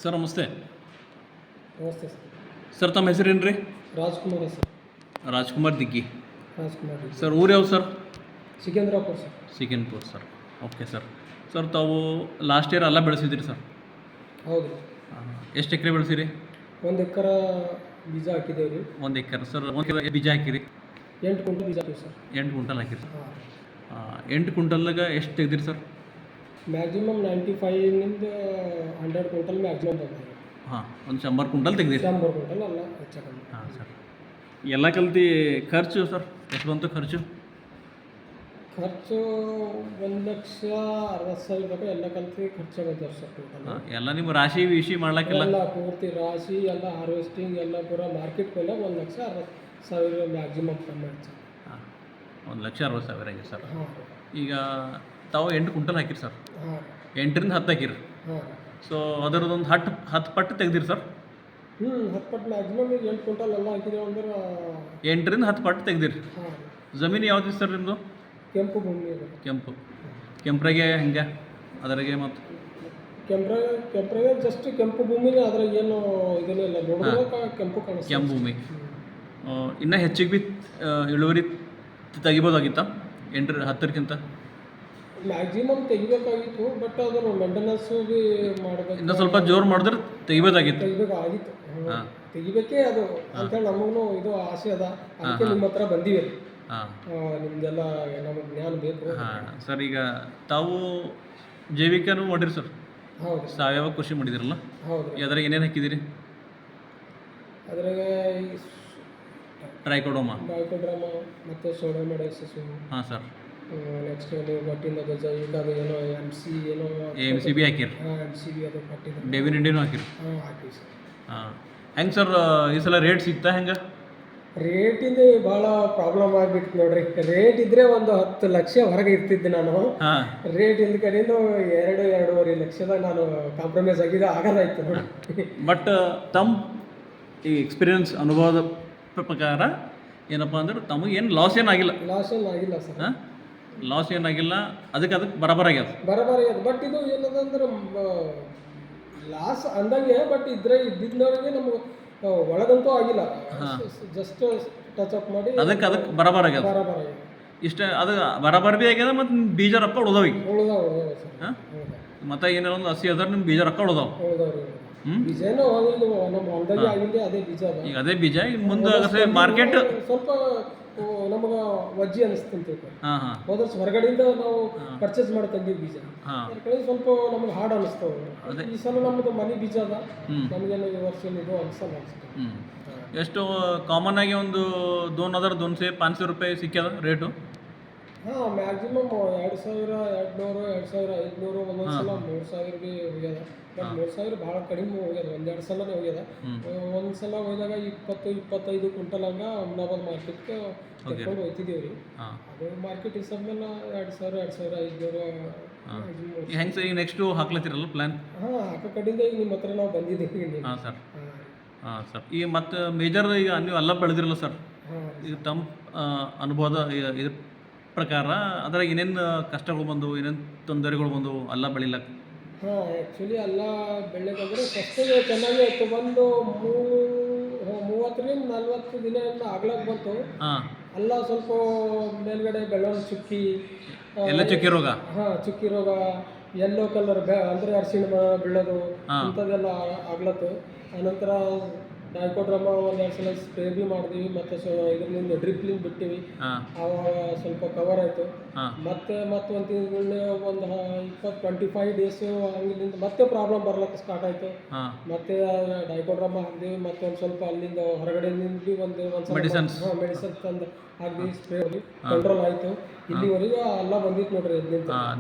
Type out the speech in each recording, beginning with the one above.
Sir ನಮಸ್ತೆ. ನಮಸ್ತೆ sir. Sir ತಮ್ಮ ಹೆಸರೇನು ರೀ? ರಾಜ್ಕುಮಾರ್ ಸರ್. ರಾಜ್ಕುಮಾರ್ ದಿಗ್ಗಿ. ರಾಜ್ಕುಮಾರ್ ಸರ್ ಊರು ಯಾವ sir? Sikandrapur sir. Sikandpur sir. Okay sir. Sir ತಾವು ಲಾಸ್ಟ್ ಇಯರ್ ಎಲ್ಲ ಬೆಳೆಸಿದ್ರಿ ಸರ್? ಹೌದು. ಎಷ್ಟು ಎಕರೆ ಬೆಳೆಸಿರಿ? 1 ಎಕರೆ ಬೀಜ ಹಾಕಿದ್ದೇವೆ ರೀ. 1 ಎಕರೆ ಸರ್. 1 ಎಕರೆ ಬೀಜ ಹಾಕಿರಿ? 8 ಕ್ವಿಂಟಲ್ ಬೀಜ ಹಾಕಿವಿ ಸರ್. 8 ಕ್ವಿಂಟಲ್ ಹಾಕಿರಿ ಸರ್. ಹಾಂ. 8 ಕ್ವಿಂಟಲ್ದಾಗ ಎಷ್ಟು ತೆಗ್ದಿರಿ ಸರ್? ಮ್ಯಾಕ್ಸಿಮಮ್ 95ನಿಂದ 100 ಕ್ವಿಂಟಲ್ ಮ್ಯಾಕ್ಸಿಮಮ್ ಬಂದಿದೆ. ಹಾಂ, ಒಂದು 100 ಕ್ವಿಂಟಲ್ ತೆಗ್ದಿರಿ? 100 ಕ್ವಿಂಟಲ್ ಅಲ್ಲ ಹೆಚ್ಚಾಗಿ. ಹಾಂ ಸರ್. ಎಲ್ಲ ಕಲ್ತು ಖರ್ಚು ಸರ್ ಎಷ್ಟು ಬಂತು ಖರ್ಚು? ಖರ್ಚು 1,60,000 ತನಕ ಎಲ್ಲ ಕಲ್ತು ಖರ್ಚು ಬಂದಿದೆ ಸರ್ ಟೋಟಲ್. ಎಲ್ಲ ನಿಮ್ಮ ರಾಶಿ ವಿಶಿ ಮಾಡ್ಲಿಕ್ಕೆಲ್ಲ? ಎಲ್ಲ ಪೂರ್ತಿ ರಾಶಿ ಎಲ್ಲ ಹಾರ್ವೆಸ್ಟಿಂಗ್ ಎಲ್ಲ ಪೂರ ಮಾರ್ಕೆಟ್ ಮೇಲೆ 1,60,000 ಮ್ಯಾಕ್ಸಿಮಮ್ ಕಮ್ಮಿ ಆಯ್ತು ಸರ್. ಹಾಂ, 1,60,000 ಆಗಿದೆ ಸರ್. ಹಾಂ. ಈಗ ತಾವು 8 ಕ್ವಿಂಟಲ್ ಹಾಕಿರಿ ಸರ್? ಹಾಂ. 8ರಿಂದ 10 ಹಾಕಿರಿ. ಹಾಂ. ಸೊ ಅದರದ್ದೊಂದು 10 ಪಟ್ಟು ತೆಗ್ದಿರಿ ಸರ್? 10 ಪಟ್ಟು ಮ್ಯಾಕ್ಸಿಮಮ್ 8 ಕ್ವಿಂಟಲ್ ಎಲ್ಲ ಹಾಕಿದೇವೆ ಅಂದ್ರೆ 8ರಿಂದ 10 ಪಟ್ಟು ತೆಗ್ದಿರಿ. ಹಾಂ. ಜಮೀನು ಯಾವ್ದು ಸರ್ ನಿಮ್ಮದು? ಕೆಂಪು ಭೂಮಿ ಇದೆ. ಕೆಂಪ್ರಾಗೆ ಹೆಂಗೆ ಅದರಾಗೆ? ಮತ್ತು ಕೆಂಪ್ರಾಗೆ ಜಸ್ಟ್ ಕೆಂಪು ಭೂಮಿನೇ, ಅದ್ರಾಗ ಏನು ಇದನ್ನೇ ಇಲ್ಲ, ನೋಡಿದ್ರೆ ಕೆಂಪು ಕಾಣಿಸ್ತದೆ. ಕೆಂಪು ಭೂಮಿ. ಇನ್ನೂ ಹೆಚ್ಚಿಗೆ ಬಿ ಇಳುವರಿ ತೆಗಿಬೋದಾಗಿತ್ತಾ 8-10ಕ್ಕಿಂತ? ಮ್ಯಾಕ್ಸಿಮಮ್ ತೆಗಿಬೇಕಾಗಿತ್ತು, ಬಟ್ ಅದರ ಮೇಂಟೆನೆನ್ಸು ಭೀ ಮಾಡಬೇಕು. ಇನ್ನೂ ಸ್ವಲ್ಪ ಜೋರು ಮಾಡಿದ್ರೆ ತೆಗಿಬೋದಾಗಿತ್ತು. ತೆಗಿಬೇಕಾಗಿತ್ತು. ಹಾಂ, ತೆಗಿಬೇಕೇ ಅದು ಅಂತೇಳಿ ನಮಗೂ ಇದು ಆಸೆ ಅದ. ಅದಕ್ಕೆ ನಿಮ್ಮ ಹತ್ರ ಬಂದೀವಿ. ಹಾಂ, ನಿಮ್ದೆಲ್ಲ ನಮಗೆ ಜ್ಞಾನ ಬೇಕು. ಹಾಂ ಸರ್. ಈಗ ತಾವು ಜೈವಿಕನೂ ಮಾಡಿರಿ ಸರ್? ಹೌದು. ಸಾವಯವ ಕೃಷಿ ಮಾಡಿದಿರಲ್ಲ? ಹೌದು. ಅದ್ರಾಗ ಏನೇನು ಹಾಕಿದಿರಿ? ಅದ್ರಾಗ ಟ್ರೈಕೋಡೋಮಾ, ಡೈಕೋಡ್ರಾಮ ಮತ್ತು ಸೋಡೋಮೊಡೈಸಿಸ್. ಹಾಂ ಸರ್. ನೆಕ್ಸ್ಟ್ ನೀವು ಗಟ್ಟಿಂದ ಜೈವಿಕ ಅದು ಏನೋ ಏನೋ AMCB ಹಾಕಿರಿ? ಹಾಂ, MCB ಅದು ಕಟ್ಟಿದ್ದು. ಡೇವಿನ್ ಇಂಡಿಯನೂ ಹಾಕಿರಿ? ಹಾಂ, ಹಾಕಿ ಸರ್. ಹಾಂ. ಹೆಂಗೆ ಸರ್ ಈ ಸಲ ರೇಟ್ ಸಿಗ್ತಾ ಹೆಂಗೆ? ರೇಟಿಂದ ಭಾಳ ಪ್ರಾಬ್ಲಮ್ ಆಗಿಬಿಟ್ಟು ನೋಡ್ರಿ. ರೇಟ್ ಇದ್ರೆ ಒಂದು 10 ಲಕ್ಷ ಹೊರಗೆ ಇರ್ತಿದ್ದೆ ನಾನು. ಹಾಂ. ರೇಟ್ ಇಲ್ದ ಕಡೆಯಿಂದ 2-2.5 ಲಕ್ಷದಾಗ ನಾನು ಕಾಂಪ್ರಮೈಸ್ ಆಗದಾಯ್ತು ನೋಡಿ. ಬಟ್ ತಮ್ಮ ಈ ಎಕ್ಸ್ಪೀರಿಯನ್ಸ್ ಅನುಭವದ ಪ್ರಕಾರ ಏನಪ್ಪ ಅಂದ್ರೆ ತಮಗೇನು ಲಾಸ್ ಏನಾಗಿಲ್ಲ? ಲಾಸ್ ಏನು ಆಗಿಲ್ಲ ಸರ್. ಹಾಂ, ಲಾಸ್ ಏನಾಗಿಲ್ಲ. ಅದಕ್ಕೆ ಬರಾಬರ್ ಆಗ್ಯದ? ಬರೋಬರಿ ಅದು. ಬಟ್ ಇದು ಏನದಂದ್ರೆ ಲಾಸ್ ಅಂದಂಗೆ, ಬಟ್ ಇದ್ದಿದ್ದವರಿಗೆ ನಮ್ಗೆ ಒಳಗಂತೂ ಆಗಿಲ್ಲ. ಜಸ್ಟ್ ಟಚ್ ಅಪ್ ಮಾಡಿ ಅದಕ್ಕೆ ಬರಾಬರ್ ಆಗ್ಯದ? ಬರೋಬರ್ ಆಗ್ಯದ. ಇಷ್ಟ ಅದು ಬರಾಬರ್ ಭೀ ಆಗ್ಯದ. ಮತ್ತು ನಿಮ್ಮ ಬೀಜ ರೊಕ್ಕ ಉಳ್ದವ ಈಗ? ಉಳ್ದಾವ ಸರ್. ಹಾಂ, ಮತ್ತು ಏನಾರ ಒಂದು 80,000 ನಿಮ್ಮ ಬೀಜ ರೊಕ್ಕ ಉಳ್ದವ? ಉಳ್ದವ್ರಿ. ಬೀಜನೂ ಹೋಗಿಲ್ಲ ನಮ್ಮ ಹೊಲದಾಗೆ ಆಗಿಲ್ಲ. ಅದೇ ಬೀಜ ಅದ. ಈಗ ಅದೇ ಬೀಜ ಈಗ ಮುಂದೆ ಮಾರ್ಕೆಟ್ ಸ್ವಲ್ಪ ನಮಗೆ ವಜ್ಜಿ ಅನಿಸ್ತಂತೆ. ಹಾಂ ಹಾಂ. ಹೋದ ವರ್ಷ ಹೊರಗಡೆಯಿಂದ ನಾವು ಪರ್ಚೇಸ್ ಮಾಡಿ ತಂದೀವಿ ಬೀಜ. ಹಾಂ. ಅದ್ರ ಕಡೆ ಸ್ವಲ್ಪ ನಮಗೆ ಹಾರ್ಡ್ ಅನಿಸ್ತವೆ. ಅದೇ ಈ ಸಲ ನಮ್ಮದು ಮನೆ ಬೀಜ ಅದ. ನಮಗೇನು ಈ ವರ್ಷ ಇದು ಅನಿಸಲ್ಲ ಅನಿಸ್ತದೆ. ಎಷ್ಟು ಕಾಮನ್ ಆಗಿ ಒಂದು 2,000-2,500 ರೂಪಾಯಿ ಸಿಕ್ಕ್ಯದ ರೇಟು? ಹಾಂ, ಮ್ಯಾಕ್ಸಿಮಮ್ 2,000, 2,200, 2,500 ಒಂದೊಂದು ಸಲ 3,000 ಭೀ ಹೋಗ್ಯದ. ಬಟ್ 3,000 ಭಾಳ ಕಡಿಮೆ ಹೋಗ್ಯದ. 1-2 ಸಲನೇ ಹೋಗ್ಯದ. ಒಂದು ಸಲ ಹೋದಾಗ 20-25 ಕ್ವಿಂಟಲ್ ಹಂಗೆ ಅಹಮದಾಬಾದ್ ಮಾರ್ಕೆಟ್ಗೆ ತೆಗೆದುಕೊಂಡು ಹೋಗ್ತಿದ್ದೀವಿ ರೀ. ಅದು ಮಾರ್ಕೆಟ್ ಹಿಸಾಬ್ ಮೇಲೆ 2,000, 2,500. ಹೆಂಗೆ ಸರ್ ಈಗ ನೆಕ್ಸ್ಟು ಹಾಕ್ಲತ್ತಿರಲ್ಲ ಪ್ಲ್ಯಾನ್? ಹಾಂ, ಹಾಕೋ ಕಡೆಯಿಂದ ಈಗ ನಿಮ್ಮ ಹತ್ರ ನಾವು ಬಂದಿದ್ದೀವಿ. ಹಾಂ ಸರ್. ಹಾಂ ಸರ್. ಈಗ ಮತ್ತು ಮೇಜರ್ ಈಗ ನೀವು ಎಲ್ಲ ಬೆಳೆದಿರಲ್ಲ ಸರ್? ಈಗ ತಮ್ಮ ಅನುಭವದ ಇದ್ರ ಪ್ರಕಾರ ಅದ್ರಾಗ ಏನೇನು ಕಷ್ಟಗಳು ಬಂದು, ಏನೇನು ತೊಂದರೆಗಳು ಬಂದು ಎಲ್ಲ ಬೆಳಿಲಕ್ಕೆ? ಹಾಂ, ಆ್ಯಕ್ಚುಲಿ ಎಲ್ಲ ಬೆಳೆದಂದ್ರೆ ಫಸ್ಟಿಗೆ ಚೆನ್ನಾಗಿ ಆಯಿತು. ಒಂದು 30-40 ದಿನ ಆಗ್ಲಕ್ಕೆ ಬಂತು. ಹಾಂ. ಎಲ್ಲ ಸ್ವಲ್ಪ ಮೇಲ್ಗಡೆ ಬೆಳವಣಿಗೆ ಚುಕ್ಕಿ ಎಲ್ಲ ಚುಕ್ಕಿ ರೋಗ? ಹಾಂ, ಚುಕ್ಕಿ ರೋಗ, ಯೆಲ್ಲೋ ಕಲರ್ ಅಂದರೆ ಅರಿಶಿಣ ಬೀಳೋದು ಇಂಥದ್ದೆಲ್ಲ ಆಗ್ಲತ್ತು. ಆನಂತರ ಡೈಕೋಡ್ರಾಮ 1-2 ಸಲ ಸ್ಪ್ರೇ ಭೀ ಮಾಡಿದ್ವಿ. ಮತ್ತು ಇದರಿಂದ ಡ್ರಿಪ್ಲಿಂಗ್ ಬಿಟ್ಟಿವಿ. ಆವಾಗ ಸ್ವಲ್ಪ ಕವರ್ ಆಯಿತು. ಮತ್ತೆ ಒಂದು ತಿಂಗಳು ಒಂದು 25 ಡೇಸು ಹಂಗಿಂದ ಮತ್ತೆ ಪ್ರಾಬ್ಲಮ್ ಬರ್ಲಿಕ್ಕೆ ಸ್ಟಾರ್ಟ್ ಆಯಿತು. ಮತ್ತೆ ಡೈಕೋಡ್ರಾಮ ಹಾಕಿದ್ವಿ. ಮತ್ತೆ ಒಂದು ಸ್ವಲ್ಪ ಅಲ್ಲಿಂದ ಹೊರಗಡೆಯಿಂದ ಭೀ ಒಂದು ಮೆಡಿಸನ್ಸ್ ತಂದು ಹಾಕಿದ್ವಿ. ಸ್ಪ್ರೇ ಕಂಟ್ರೋಲ್ ಆಯಿತು. ಇಲ್ಲಿವರೆಗೂ ಎಲ್ಲ ಬಂದಿತ್ತು ನೋಡ್ರಿ.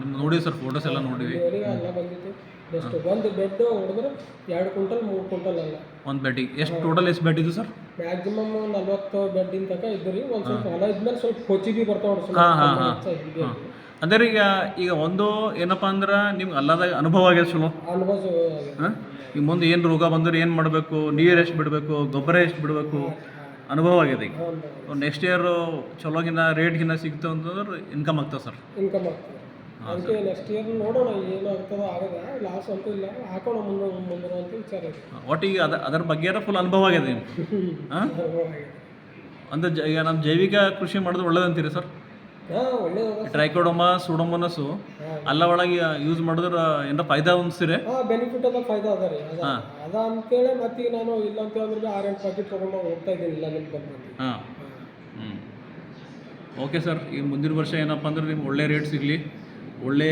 ನಿಮ್ಗೆ ನೋಡಿ ಸರ್ ಫೋಟೋಸ್ ಎಲ್ಲ ನೋಡಿವಿ. ಇಲ್ಲಿವರೆಗೂ ಎಲ್ಲ ಬಂದಿತ್ತು. ಎಷ್ಟು ಒಂದು ಬೆಡ್ ಹೊಡೆದ್ರೆ 2 ಕ್ವಿಂಟಲ್ 3 ಕ್ವಿಂಟಲ್ ಅಲ್ಲ. ಒಂದು ಬೆಡ್ಡಿಗೆ ಎಷ್ಟು ಟೋಟಲ್ ಎಷ್ಟು ಬೆಡ್ ಇದು ಸರ್? ಮ್ಯಾಕ್ಸಿಮಮ್ 40 ಬೆಡ್ಡಿನ ತನಕ ಇದ್ರಿ. ಒಂದು ಸ್ವಲ್ಪ ಹೊಲ ಇದ್ಮೇಲೆ ಸ್ವಲ್ಪ ಕೊಚ್ಚಿಗೆ ಬರ್ತಾವೆ. ಅಂದರೆ ಈಗ ಒಂದು ಏನಪ್ಪ ಅಂದ್ರೆ ನಿಮ್ಗೆ ಅಲ್ಲದಾಗ ಅನುಭವ ಆಗ್ಯದ ಚಲೋ? ಅನುಭವ. ಈಗ ಮುಂದೆ ಏನು ರೋಗ ಬಂದ್ರೆ ಏನು ಮಾಡಬೇಕು, ನೀರು ಎಷ್ಟು ಬಿಡಬೇಕು, ಗೊಬ್ಬರ ಎಷ್ಟು ಬಿಡಬೇಕು ಅನುಭವ ಆಗಿದೆ. ಈಗ ನೆಕ್ಸ್ಟ್ ಇಯರ್ ಚಲೋಗಿನ ರೇಟ್ಗಿನ್ನ ಸಿಗ್ತು ಅಂತಂದ್ರೆ ಇನ್ಕಮ್ ಆಗ್ತದೆ ಸರ್? ಇನ್ಕಮ್ ಆಗ್ತದೆ. ಅದಕ್ಕೆ ನೆಕ್ಸ್ಟ್ ಇಯರ್ ನೋಡೋಣ ಏನಾಗ್ತದೋ ಆಗದ, ಲಾಸ್ ಅಂತೂ ಇಲ್ಲ, ಹಾಕೋಣ ಮುಂದೆ ಅಂತ ವಿಚಾರ ಇದೆ. ಒಟ್ಟಿಗೆ ಅದರ ಬಗ್ಗೆ ಫುಲ್ ಅನುಭವ ಆಗಿದೆ ನಿಮ್ಗೆ. ಹಾಂ, ಆಗಿದೆ. ಅಂದ್ರೆ ಈಗ ನಮ್ಮ ಜೈವಿಕ ಕೃಷಿ ಮಾಡೋದು ಒಳ್ಳೇದಂತೀರಿ ಸರ್? ಹಾಂ, ಒಳ್ಳೇದ. ಟ್ರೈಕೋಡೋಮಾ ಸೂಡೋಮೋನಸ್ಸು ಅಲ್ಲ ಒಳಗೆ ಯೂಸ್ ಮಾಡಿದ್ರೆ ಏನೋ ಫಾಯ್ದಾ ಅನ್ಸಿರಿ? ಹಾಂ, ಬೆನಿಫಿಟ್ ಅದ, ಫಾಯ್ದಾ ಅದ ರೀ. ಅದ ಅಂತೇಳಿ ಮತ್ತೆ ನಾನು ಇಲ್ಲ ಅಂತ ಹೇಳಿದ್ರೆ 6-8 ಪ್ಯಾಕೆಟ್ ತೊಗೊಂಡು ಹೋಗ್ತಾ ಇದ್ದೀನಿ, ಇಲ್ಲ ನಿಮ್ಗೆ ಬಂದು. ಹಾಂ, ಹ್ಞೂ, ಓಕೆ ಸರ್. ಈ ಮುಂದಿನ ವರ್ಷ ಏನಪ್ಪ ಅಂದ್ರೆ ನಿಮ್ಗೆ ಒಳ್ಳೆ ರೇಟ್ ಸಿಗಲಿ, ಒಳ್ಳೆ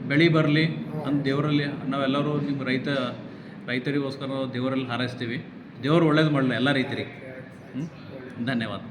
ಬೆಳೆ ಬರಲಿ ಅಂತ ದೇವರಲ್ಲಿ ನಾವೆಲ್ಲರೂ ನಿಮ್ಮ ರೈತರಿಗೋಸ್ಕರ ದೇವರಲ್ಲಿ ಹಾರೈಸ್ತೀವಿ. ದೇವರು ಒಳ್ಳೇದು ಮಾಡಲಿ ಎಲ್ಲ ರೈತರಿಗೆ. ಧನ್ಯವಾದ.